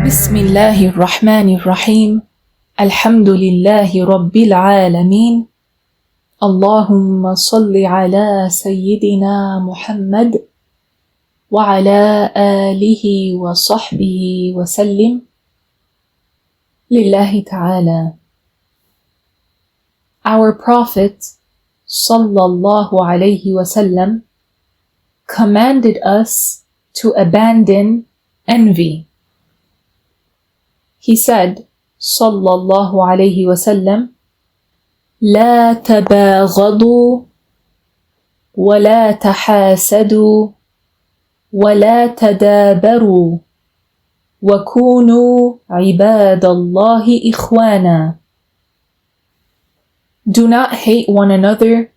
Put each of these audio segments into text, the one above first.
بسم الله الرحمن الرحيم الحمد لله رب العالمين اللهم صل على سيدنا محمد وعلى آله وصحبه وسلم لله تعالى. Our Prophet sallallahu alayhi wasallam commanded us to abandon envy. He said, sallallahu alayhi wasallam, لا تباغضوا ولا تحاسدوا ولا تدابروا وكونوا عباد الله إخوانا. Do not hate one another.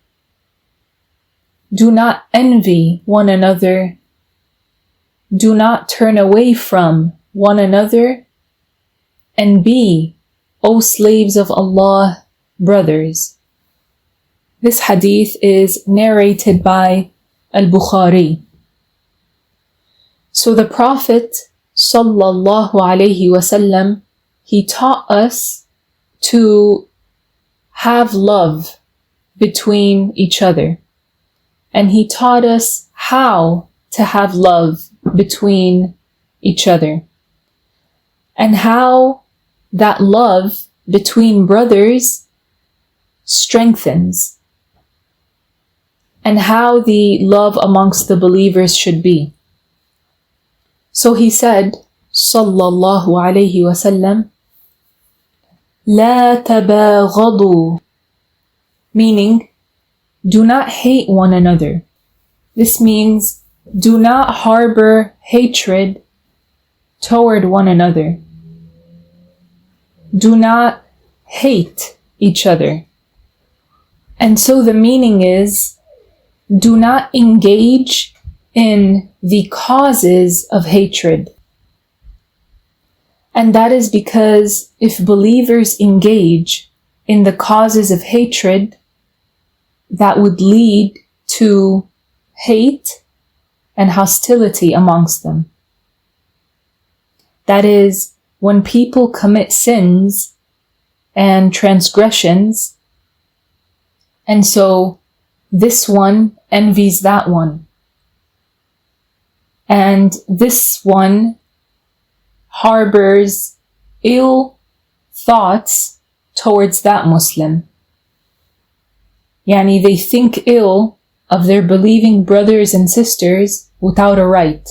Do not envy one another. Do not turn away from one another. And be, O slaves of Allah, brothers. This hadith is narrated by Al-Bukhari. So the Prophet sallallahu alayhi wasallam, he taught us to have love between each other. And he taught us how to have love between each other. And how that love between brothers strengthens. And how the love amongst the believers should be. So he said, sallallahu alayhi wasallam, لا تباغضوا, meaning, do not hate one another. This means, do not harbor hatred toward one another. Do not hate each other. And so the meaning is, do not engage in the causes of hatred. And that is because if believers engage in the causes of hatred, that would lead to hate and hostility amongst them. That is, when people commit sins and transgressions, and so this one envies that one, and this one harbors ill thoughts towards that Muslim. Yani they think ill of their believing brothers and sisters without a right,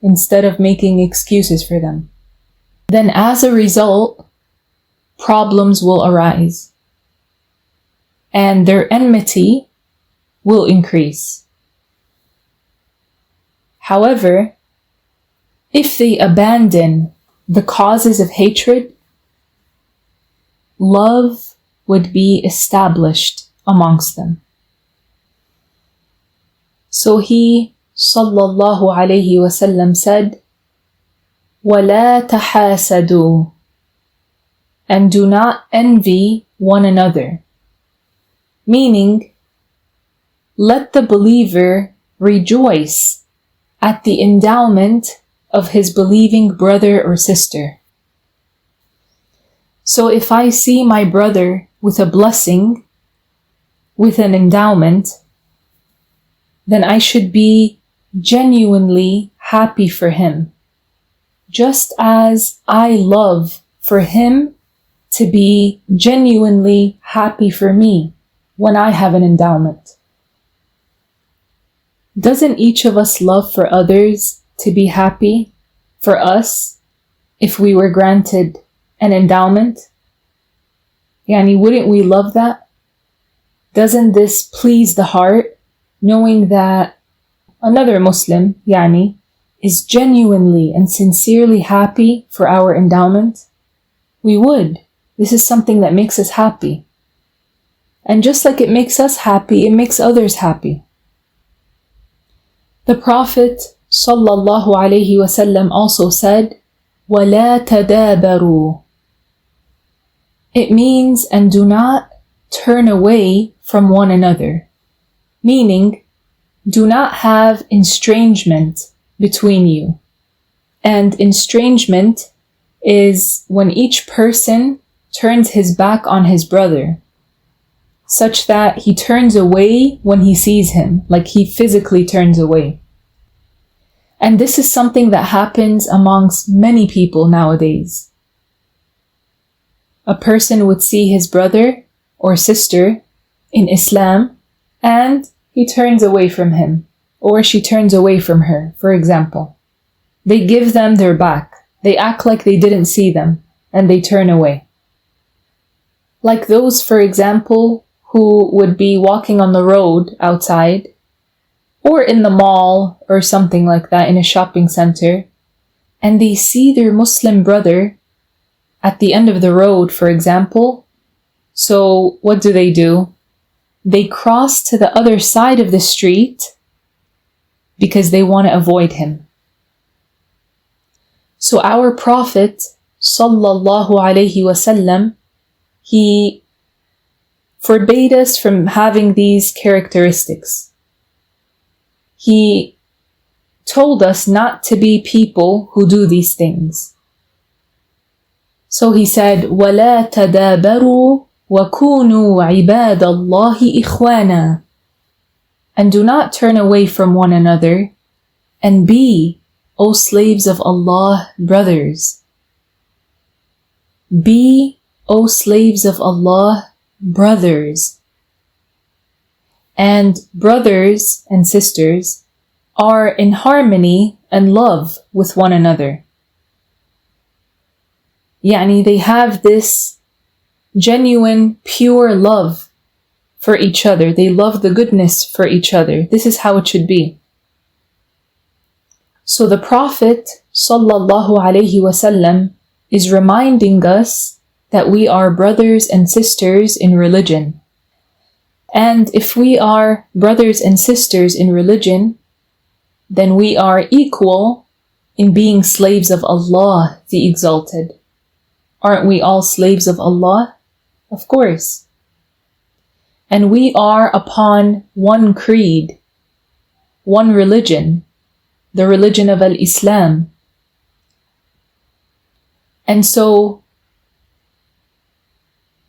instead of making excuses for them. Then as a result, problems will arise. And their enmity will increase. However, if they abandon the causes of hatred, love would be established amongst them. So he, sallallahu alayhi wasallam, said, وَلَا تَحَاسَدُوا, and do not envy one another. Meaning, let the believer rejoice at the endowment of his believing brother or sister. So if I see my brother with a blessing, with an endowment, then I should be genuinely happy for him. Just as I love for him to be genuinely happy for me when I have an endowment. Doesn't each of us love for others to be happy for us if we were granted an endowment? Yani, wouldn't we love that? Doesn't this please the heart, knowing that another Muslim, yani, is genuinely and sincerely happy for our endowment? We would. This is something that makes us happy. And just like it makes us happy, it makes others happy. The Prophet sallallahu alayhi wasallam also said, وَلَا تَدَابَرُوا. It means, and do not turn away from one another. Meaning, do not have estrangement between you. And estrangement is when each person turns his back on his brother, such that he turns away when he sees him, like he physically turns away. And this is something that happens amongst many people nowadays. A person would see his brother or sister in Islam and he turns away from him, or she turns away from her, for example. They give them their back. They act like they didn't see them, and they turn away. Like those, for example, who would be walking on the road outside, or in the mall, or something like that, in a shopping center, and they see their Muslim brother at the end of the road, for example. So what do? They cross to the other side of the street because they want to avoid him. So our Prophet sallallahu alaihi wasallam, he forbade us from having these characteristics. He told us not to be people who do these things. So he said, وَلَا تَدَابَرُوا وَكُونُوا عِبَادَ اللَّهِ إِخْوَانًا. And do not turn away from one another, and be, O slaves of Allah, brothers. Be, O slaves of Allah, brothers. And brothers and sisters are in harmony and love with one another. They have this genuine, pure love for each other. They love the goodness for each other. This is how it should be. So the Prophet sallallahu alaihi wasallam is reminding us that we are brothers and sisters in religion. And if we are brothers and sisters in religion, then we are equal in being slaves of Allah, the Exalted. Aren't we all slaves of Allah? Of course. And we are upon one creed, one religion, the religion of Al-Islam. And so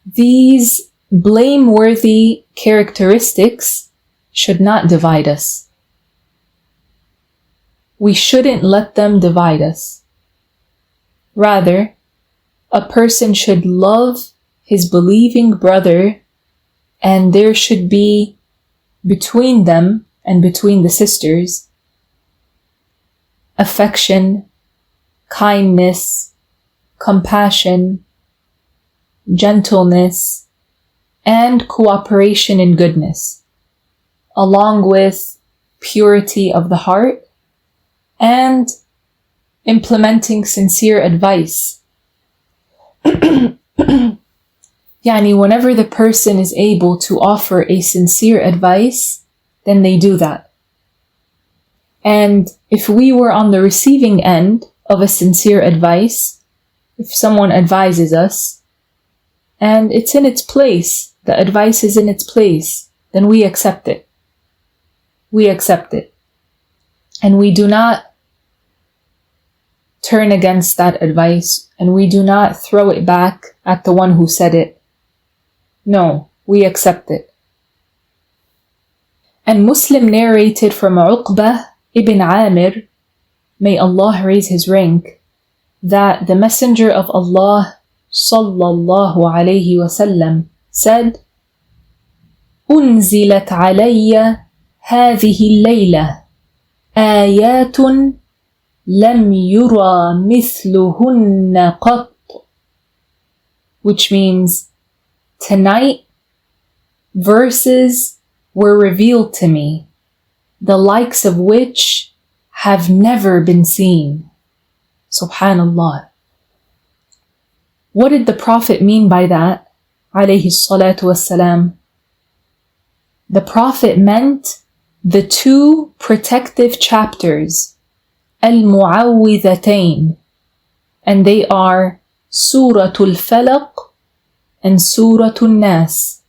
these blameworthy characteristics should not divide us. We shouldn't let them divide us. Rather, a person should love his believing brother, and there should be between them and between the sisters affection, kindness, compassion, gentleness, and cooperation in goodness, along with purity of the heart and implementing sincere advice. Whenever the person is able to offer a sincere advice, then they do that. And if we were on the receiving end of a sincere advice, if someone advises us, and it's in its place, the advice is in its place, then we accept it. We accept it. And we do not turn against that advice, and we do not throw it back at the one who said it. No, we accept it. And Muslim narrated from 𝗪𝗪 ibn Amir, may Allah raise his rank, that the Messenger of Allah sallallahu alayhi wasallam said, أنزلت علي هذه الليلة آيات لم يرى مثلهن قط, which means tonight verses were revealed to me, the likes of which have never been seen. Subhanallah. What did the Prophet mean by that? Alayhi salatu wassalam. The Prophet meant the two protective chapters, Al-Mu'awwidhatayn, and they are Suratul Falaq and Suratul Nas.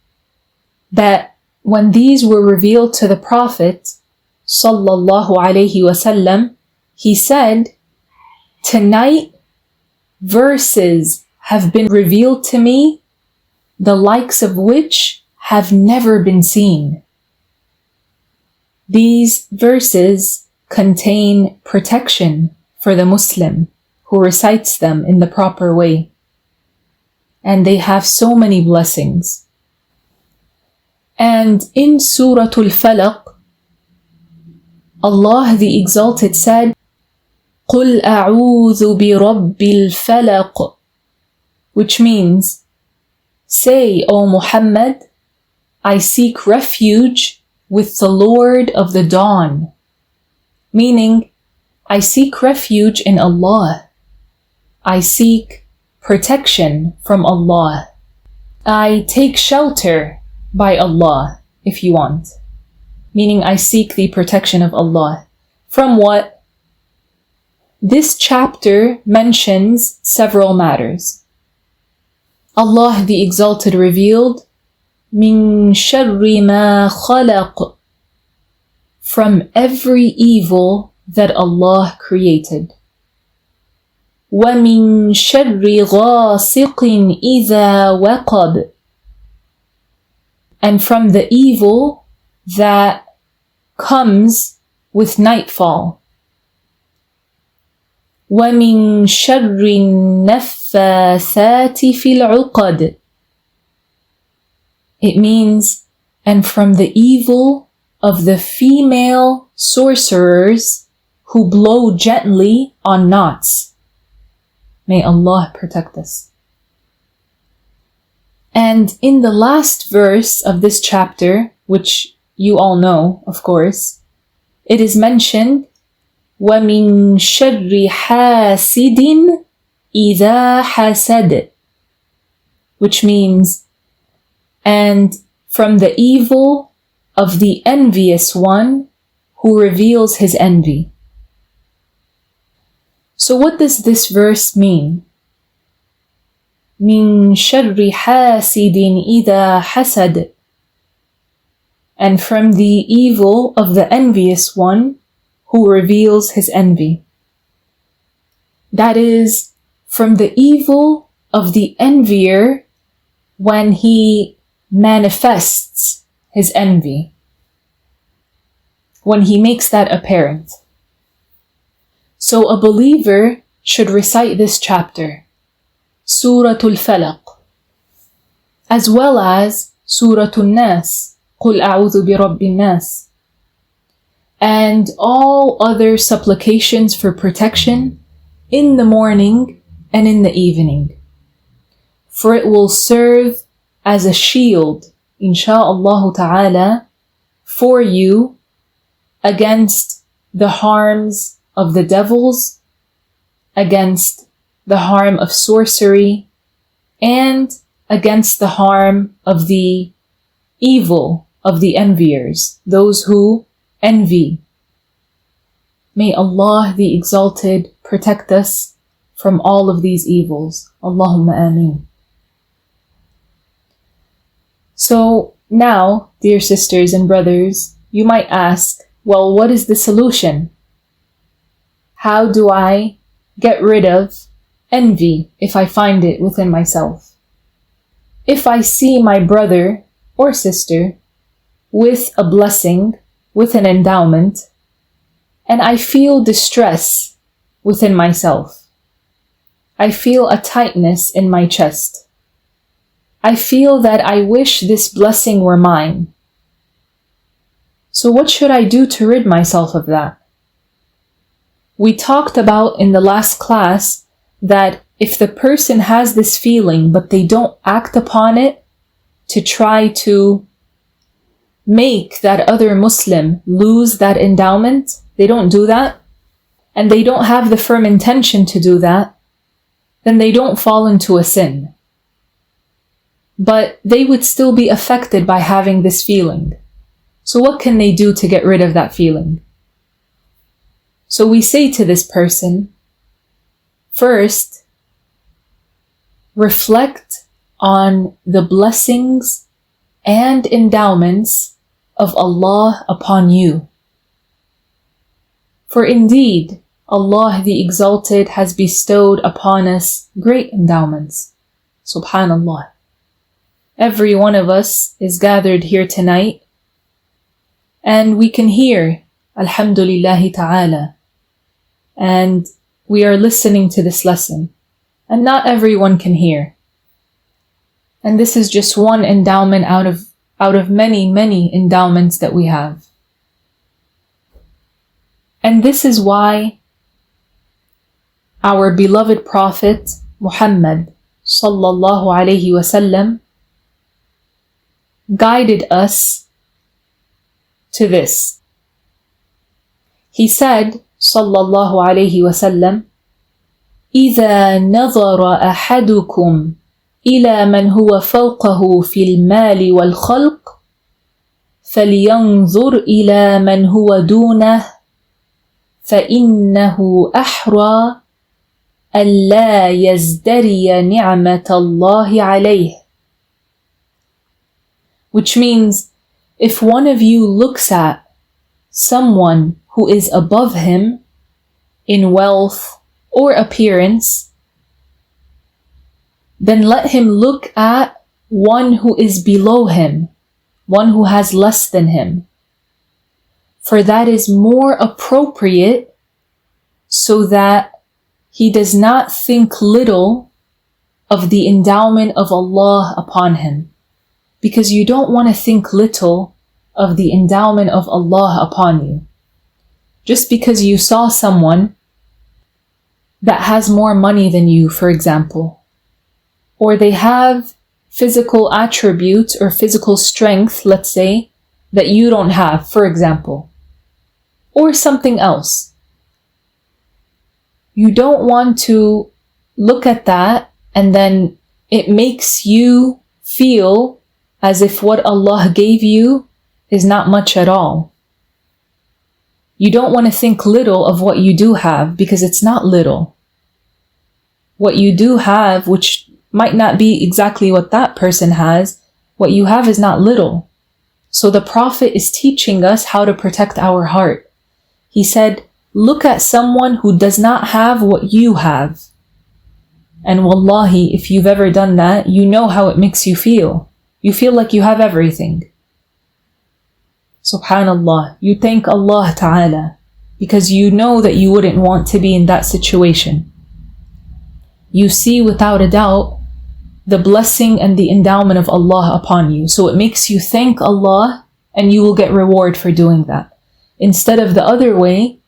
That when these were revealed to the Prophet sallallahu alayhi wasallam, he said, Tonight, verses have been revealed to me, the likes of which have never been seen. These verses contain protection for the Muslim who recites them in the proper way. And they have so many blessings. And in Surah Al-Falaq, Allah the Exalted said, 𝗲𝗲𝗃𝗁𝗃, which means, say, O Muhammad, I seek refuge with the Lord of the Dawn. Meaning, I seek refuge in Allah. I seek protection from Allah. I take shelter by Allah, if you want. Meaning, I seek the protection of Allah. From what? This chapter mentions several matters. Allah the Exalted revealed, مِن شَرِّ مَا خَلَقَ, from every evil that Allah created. وَمِن شَرِّ غَاسِقٍ إِذَا وَقَبَ, and from the evil that comes with nightfall. وَمِن شَرِّ النَّفَّاثَاتِ فِي الْعُقَدِ, it means, and from the evil of the female sorcerers who blow gently on knots. May Allah protect us. And in the last verse of this chapter, which you all know, of course, it is mentioned, وَمِن شَرِّ حَاسِدٍ إِذَا حَسَدَ, which means, and from the evil of the envious one who reveals his envy. So what does this verse mean? مِن شَرِّ حَاسِدٍ إِذَا حَسَدَ, and from the evil of the envious one who reveals his envy. That is, from the evil of the envier when he manifests his envy, when he makes that apparent. So a believer should recite this chapter, Surah Al-Falaq, as well as Surah Al-Nas, 𝗲𝗲𝗃𝗁𝗃, and all other supplications for protection in the morning and in the evening. For it will serve as a shield, insha'Allah ta'ala, for you against the harms of the devils, against the harm of sorcery, and against the harm of the evil of the enviers, those who envy. May Allah the Exalted protect us from all of these evils. Allahumma ameen. So now, dear sisters and brothers, you might ask, well, what is the solution? How do I get rid of envy if I find it within myself? If I see my brother or sister with a blessing, with an endowment, and I feel distress within myself, I feel a tightness in my chest, I feel that I wish this blessing were mine. So what should I do to rid myself of that? We talked about in the last class that if the person has this feeling but they don't act upon it to try to make that other Muslim lose that endowment, they don't do that, and they don't have the firm intention to do that, then they don't fall into a sin. But they would still be affected by having this feeling. So what can they do to get rid of that feeling? So we say to this person, first, reflect on the blessings and endowments of Allah upon you. For indeed, Allah the Exalted has bestowed upon us great endowments. Subhanallah. Every one of us is gathered here tonight, and we can hear Alhamdulillahi ta'ala, and we are listening to this lesson, and not everyone can hear. And this is just one endowment out of many endowments that we have. And this is why our beloved Prophet Muhammad sallallahu alayhi wasallam guided us to this. He said, sallallahu alayhi wasallam, إِذَا نَظَرَ أَحَدُكُمْ إِلَى مَنْ هُوَ فَوْقَهُ فِي الْمَالِ وَالْخَلْقِ فَلْيَنْظُرْ إِلَى مَنْ هُوَ دُونَهُ فَإِنَّهُ أَحْرَى أَلَّا يَزْدَرِيَ نِعْمَةَ اللَّهِ عَلَيْهِ. Which means, if one of you looks at someone who is above him in wealth or appearance, then let him look at one who is below him, one who has less than him. For that is more appropriate, so that he does not think little of the endowment of Allah upon him. Because you don't want to think little of the endowment of Allah upon you. Just because you saw someone that has more money than you, for example, or they have physical attributes or physical strength, let's say, that you don't have, for example, or something else. You don't want to look at that and then it makes you feel as if what Allah gave you is not much at all. You don't want to think little of what you do have, because it's not little. What you do have, which might not be exactly what that person has, what you have is not little. So the Prophet is teaching us how to protect our heart. He said, look at someone who does not have what you have. And wallahi, if you've ever done that, you know how it makes you feel. You feel like you have everything. Subhanallah, you thank Allah Ta'ala, because you know that you wouldn't want to be in that situation. You see without a doubt the blessing and the endowment of Allah upon you. So it makes you thank Allah, and you will get reward for doing that. Instead of the other way,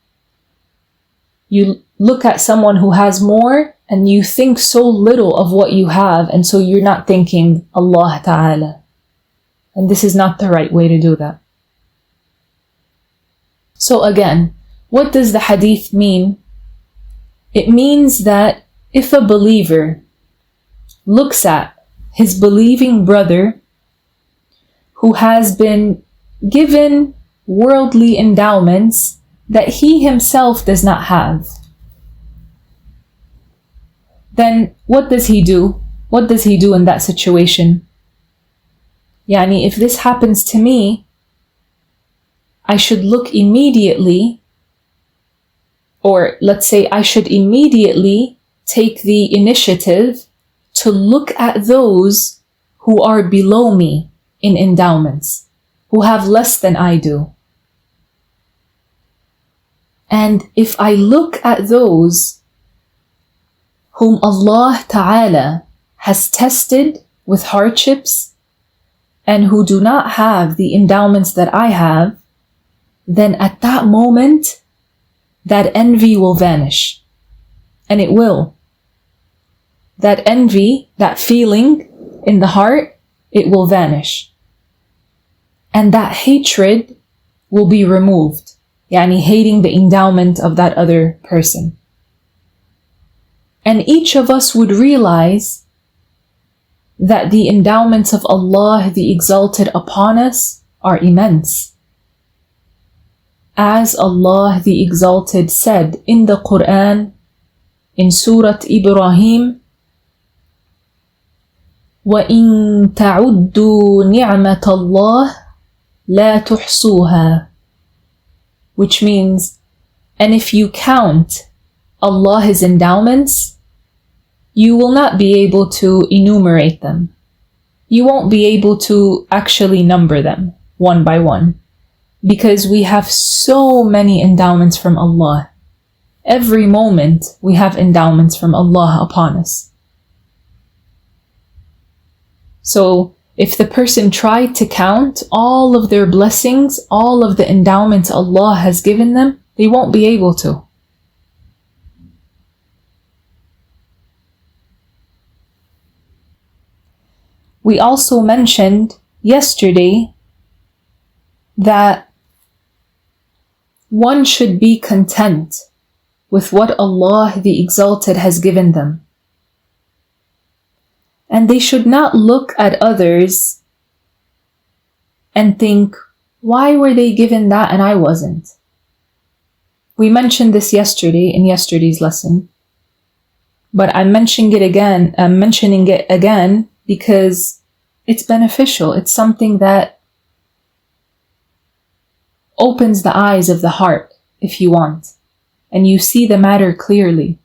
you look at someone who has more and you think so little of what you have, and so you're not thanking Allah Ta'ala. And this is not the right way to do that. So again, what does the hadith mean? It means that if a believer looks at his believing brother who has been given worldly endowments that he himself does not have, then what does he do? What does he do in that situation? Yani, if this happens to me, I should look immediately, or let's say I should immediately take the initiative to look at those who are below me in endowments, who have less than I do. And if I look at those whom Allah Ta'ala has tested with hardships and who do not have the endowments that I have, then at that moment, that envy will vanish. And it will. That envy, that feeling in the heart, it will vanish. And that hatred will be removed. Yani hating the endowment of that other person. And each of us would realize that the endowments of Allah the Exalted upon us are immense. As Allah the Exalted said in the Quran, in Surah Ibrahim, وَإِن تَعُدُّوا نِعْمَةَ اللَّهِ لَا تُحْصُوهَا. Which means, and if you count Allah's endowments, you will not be able to enumerate them. You won't be able to actually number them one by one, because we have so many endowments from Allah. Every moment we have endowments from Allah upon us. So if the person tried to count all of their blessings, all of the endowments Allah has given them, they won't be able to. We also mentioned yesterday that one should be content with what Allah the Exalted has given them. And they should not look at others and think, why were they given that and I wasn't? We mentioned this yesterday in yesterday's lesson, but I'm mentioning it again because it's beneficial. It's something that opens the eyes of the heart, if you want, and you see the matter clearly.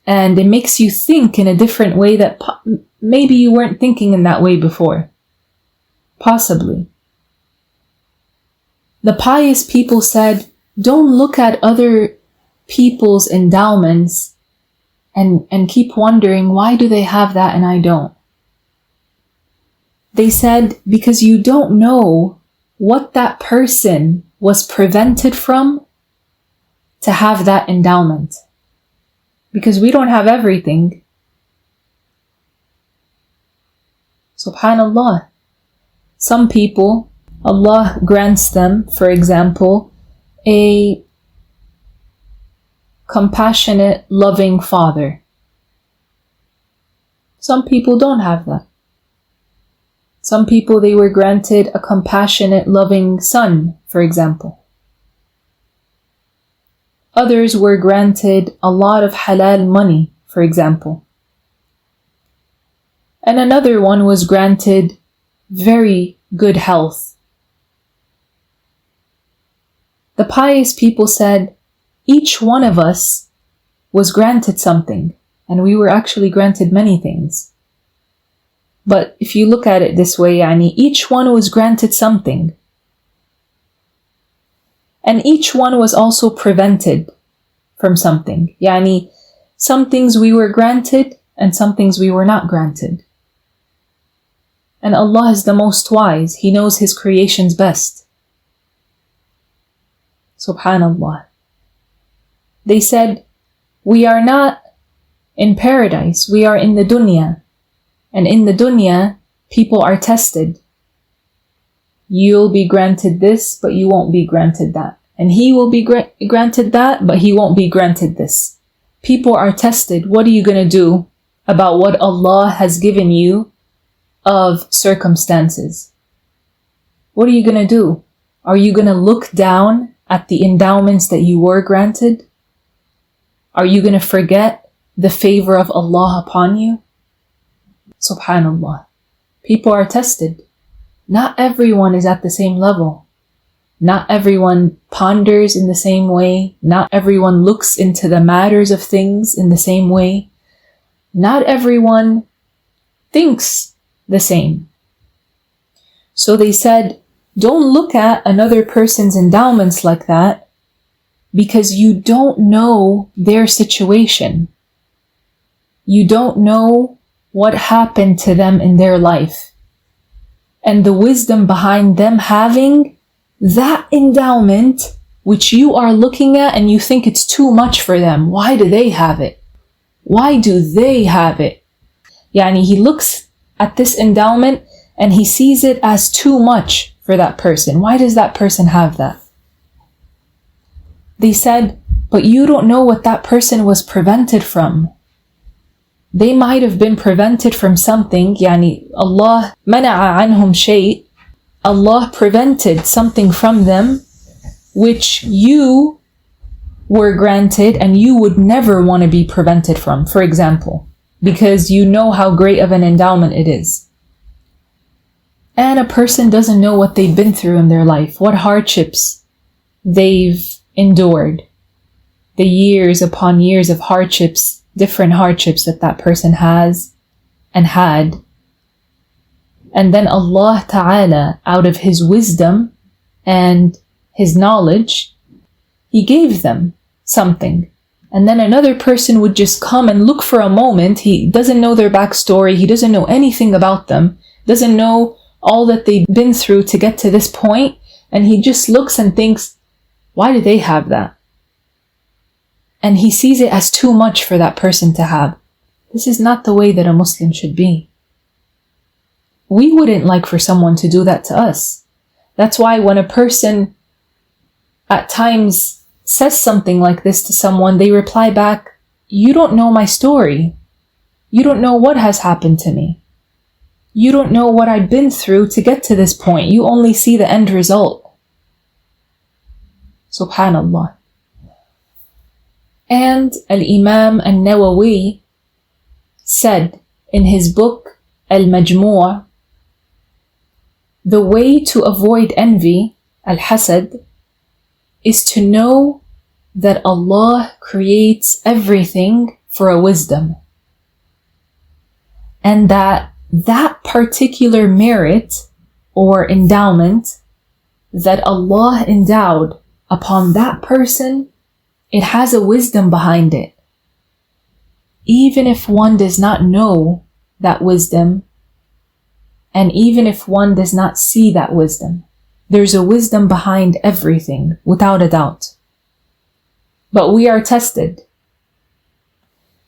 And it makes you think in a different way that maybe you weren't thinking in that way before. Possibly. The pious people said, don't look at other people's endowments and keep wondering, why do they have that and I don't? They said, because you don't know what that person was prevented from to have that endowment. Because we don't have everything. Subhanallah. Some people, Allah grants them, for example, a compassionate, loving father. Some people don't have that. Some people, they were granted a compassionate, loving son, for example. Others were granted a lot of halal money, for example. And another one was granted very good health. The pious people said, each one of us was granted something, and we were actually granted many things. But if you look at it this way, each one was granted something. And each one was also prevented from something. Some things we were granted and some things we were not granted. And Allah is the most wise. He knows His creations best. Subhanallah. They said, we are not in paradise. We are in the dunya. And in the dunya, people are tested. You'll be granted this, but you won't be granted that. And he will be granted that, but he won't be granted this. People are tested. What are you going to do about what Allah has given you of circumstances? What are you going to do? Are you going to look down at the endowments that you were granted? Are you going to forget the favor of Allah upon you? Subhanallah. People are tested. Not everyone is at the same level. Not everyone ponders in the same way. Not everyone looks into the matters of things in the same way. Not everyone thinks the same. So they said, don't look at another person's endowments like that, because you don't know their situation. You don't know what happened to them in their life, and the wisdom behind them having that endowment which you are looking at and you think it's too much for them. Why do they have it? Why do they have it? He looks at this endowment and he sees it as too much for that person. Why does that person have that? They said, but you don't know what that person was prevented from. They might have been prevented from something. Allah mana'a anhum shay'. Allah prevented something from them which you were granted and you would never want to be prevented from, for example, because you know how great of an endowment it is. And a person doesn't know what they've been through in their life, what hardships they've endured. the years upon years of hardships, different hardships that that person has and had. And then Allah Ta'ala, out of His wisdom and His knowledge, He gave them something. And then another person would just come and look for a moment. He doesn't know their backstory. He doesn't know anything about them. Doesn't know all that they've been through to get to this point. And he just looks and thinks, why do they have that? And he sees it as too much for that person to have. This is not the way that a Muslim should be. We wouldn't like for someone to do that to us. That's why when a person at times says something like this to someone, they reply back, you don't know my story. You don't know what has happened to me. You don't know what I've been through to get to this point. You only see the end result. Subhanallah. And Al-Imam An-Nawawi said in his book Al-Majmu', the way to avoid envy, Al-Hasad, is to know that Allah creates everything for a wisdom. And that particular merit or endowment that Allah endowed upon that person, it has a wisdom behind it. Even if one does not know that wisdom, and even if one does not see that wisdom, there's a wisdom behind everything, without a doubt. But we are tested.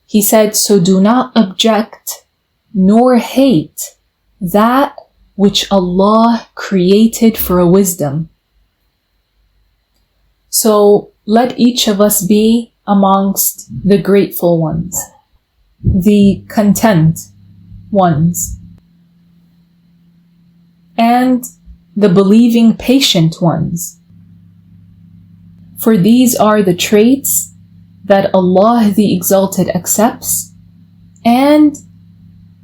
He said, so do not object nor hate that which Allah created for a wisdom. So let each of us be amongst the grateful ones, the content ones, and the believing patient ones. For these are the traits that Allah the Exalted accepts and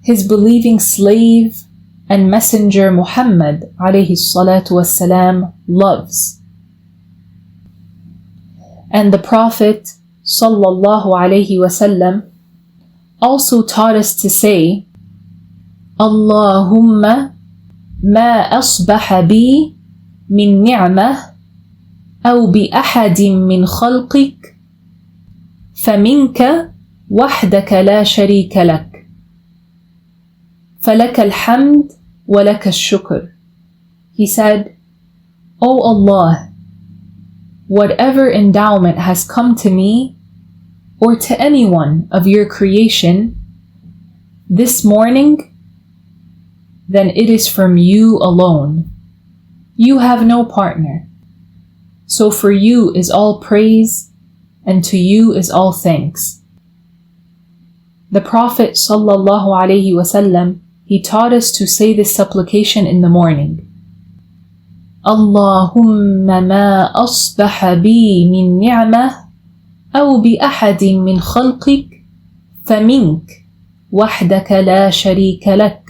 His believing slave and messenger Muhammad ﷺ loves. And the Prophet ﷺ also taught us to say, Allahumma ما أصبح بي من نعمة أو بأحد من خلقك فمنك وحدك لا شريك لك فلك الحمد ولك الشكر. He said, O Allah, whatever endowment has come to me or to anyone of your creation this morning, then it is from you alone. You have no partner. So for you is all praise, and to you is all thanks. The Prophet ﷺ, he taught us to say this supplication in the morning. Allahumma ma asbaha bi min ni'mah aw bi ahadin min khalqik famink wahdaka la sharika lak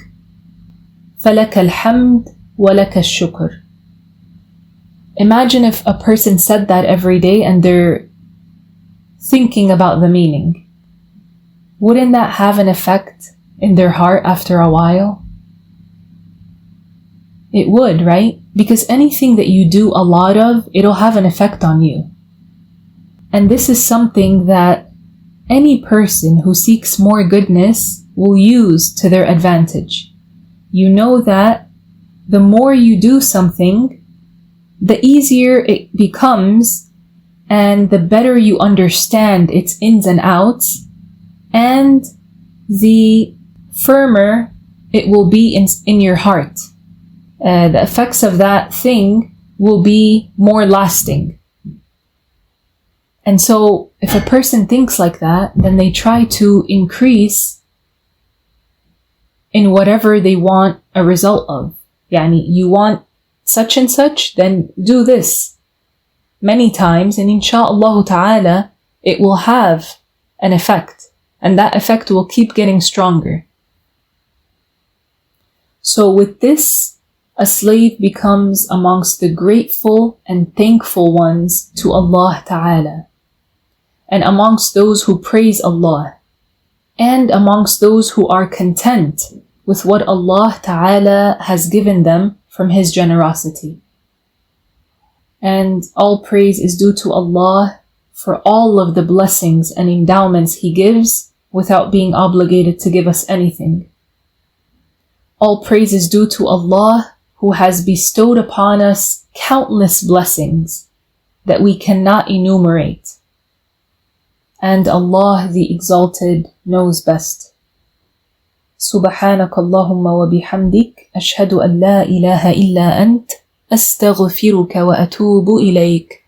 فَلَكَ الْحَمْدُ وَلَكَ الشُّكْرُ. Imagine if a person said that every day and they're thinking about the meaning. Wouldn't that have an effect in their heart after a while? It would, right? Because anything that you do a lot of, it'll have an effect on you. And this is something that any person who seeks more goodness will use to their advantage. You know that the more you do something, the easier it becomes and the better you understand its ins and outs, and the firmer it will be in your heart. The effects of that thing will be more lasting. And so if a person thinks like that, then they try to increase in whatever they want a result of. Yani, you want such and such, then do this many times, and insha'Allah ta'ala, it will have an effect, and that effect will keep getting stronger. So with this, a slave becomes amongst the grateful and thankful ones to Allah ta'ala. and amongst those who praise Allah, and amongst those who are content with what Allah Ta'ala has given them from His generosity. And all praise is due to Allah for all of the blessings and endowments He gives without being obligated to give us anything. All praise is due to Allah who has bestowed upon us countless blessings that we cannot enumerate. And Allah the Exalted knows best. سبحانك اللهم وبحمدك أشهد أن لا إله إلا أنت أستغفرك وأتوب إليك.